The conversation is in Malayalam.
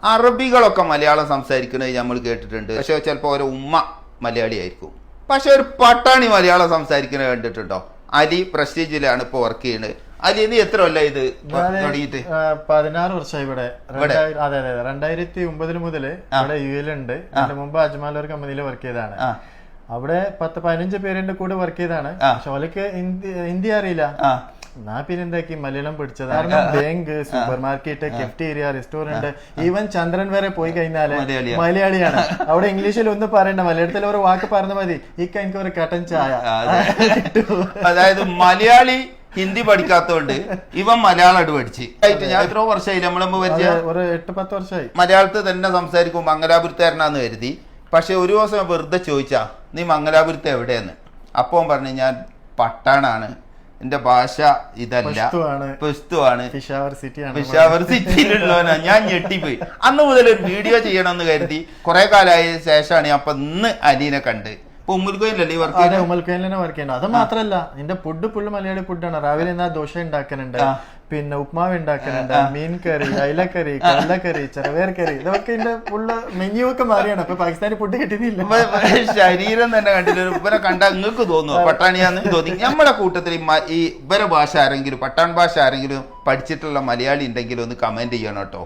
അറബികളൊക്കെ മലയാളം സംസാരിക്കുന്നത് നമ്മൾ കേട്ടിട്ടുണ്ട്. പക്ഷെ ചിലപ്പോൾ ഒരു ഉമ്മ മലയാളി ആയിരിക്കും. പക്ഷെ ഒരു പട്ടാണി മലയാളം സംസാരിക്കുന്നത് കണ്ടിട്ടുണ്ടോ? അലി പ്രസ്റ്റീജിലാണ് ഇപ്പൊ വർക്ക് ചെയ്യുന്നത്. അലി നീ എത്ര കൊല്ലം ഇത് തുടങ്ങിയിട്ട്? 16 വർഷമായി ഇവിടെ. അതെ 2009 മുതല് ഇവിടെ യു എല്ലുണ്ട്. അതിന് മുമ്പ് അജ്മാൽ ഒരു കമ്പനിയിൽ വർക്ക് ചെയ്താണ്. അവിടെ 10-15 പേരുടെ കൂടെ വർക്ക് ചെയ്താണ്. പക്ഷെ അവർക്ക് ഹിന്ദി അറിയില്ല. ഞാൻ പിന്നെ എന്താക്കി മലയാളം പഠിച്ചത്. കാരണം bank, supermarket, cafeteria, restaurant, even ചന്ദ്രൻ വരെ പോയി കഴിഞ്ഞാല് മലയാളിയാണ്. അവിടെ ഇംഗ്ലീഷിൽ ഒന്നും പറയണ്ട, മലയാളത്തിൽ ഒരു വാക്ക് പറഞ്ഞ മതി, എനിക്ക് ഒരു കട്ടൻ ചായ. അതായത് മലയാളി ഹിന്ദി പഠിക്കാത്തോണ്ട് ഇവൻ മലയാളം പഠിച്ച് ഞാൻ എത്രയോ വർഷമായി നമ്മളെ ഒരു 8-10 വർഷമായി മലയാളത്തിൽ തന്നെ സംസാരിക്കും. മംഗലാപുരത്തുകാരനാന്ന് കരുതി. പക്ഷെ ഒരു ദിവസം വെറുതെ ചോദിച്ചാ നീ മംഗലാപുരത്ത് എവിടെയെന്ന്. അപ്പോൾ പറഞ്ഞു ഞാൻ പട്ടാണാണ്, എന്റെ ഭാഷ ഇതല്ല, പെസ്തുവാണ്, പിഷാവർ സിറ്റിയിലുള്ളവനാ. ഞാൻ ഞെട്ടിപ്പോയി. അന്ന് മുതൽ ഒരു വീഡിയോ ചെയ്യണമെന്ന് കരുതി കുറെ കാലമായ ശേഷമാണ് അപ്പൊ ഇന്ന് അലീനെ കണ്ട്. ഇപ്പൊ ഉമ്മൽക്കോയിലല്ലേ വർക്ക് ചെയ്യുന്നത്? ഉമ്മൽക്കോയിലെ വർക്ക് ചെയ്യുന്നത്. അത് മാത്രല്ല, എന്റെ ഫുഡ് ഫുള്ള് മലയാളി ഫുഡാണ്. രാവിലെ എന്നാ ദോശ ഉണ്ടാക്കുന്നുണ്ട്, പിന്നെ ഉപ്മാവ് ഉണ്ടാക്കുന്നുണ്ട്, മീൻ കറി, അയിലക്കറി, കടലക്കറി, ചെറുപയർ കറി, ഇതൊക്കെ എന്റെ ഫുള്ള് മെനു ഒക്കെ മാറിയാണ്. അപ്പൊ പാകിസ്ഥാനി ഫുഡ് കിട്ടുന്നില്ല. ശരീരം തന്നെ കണ്ടില്ല. ഇവരെ കണ്ടാൽ നിങ്ങൾക്ക് തോന്നുന്നു പട്ടാണിയാന്ന് തോന്നി. നമ്മളെ കൂട്ടത്തിൽ ഈ ഇവരെ ഭാഷ ആരെങ്കിലും, പട്ടാൺ ഭാഷ ആരെങ്കിലും പഠിച്ചിട്ടുള്ള മലയാളി ഉണ്ടെങ്കിലും ഒന്ന് കമന്റ് ചെയ്യണം കേട്ടോ.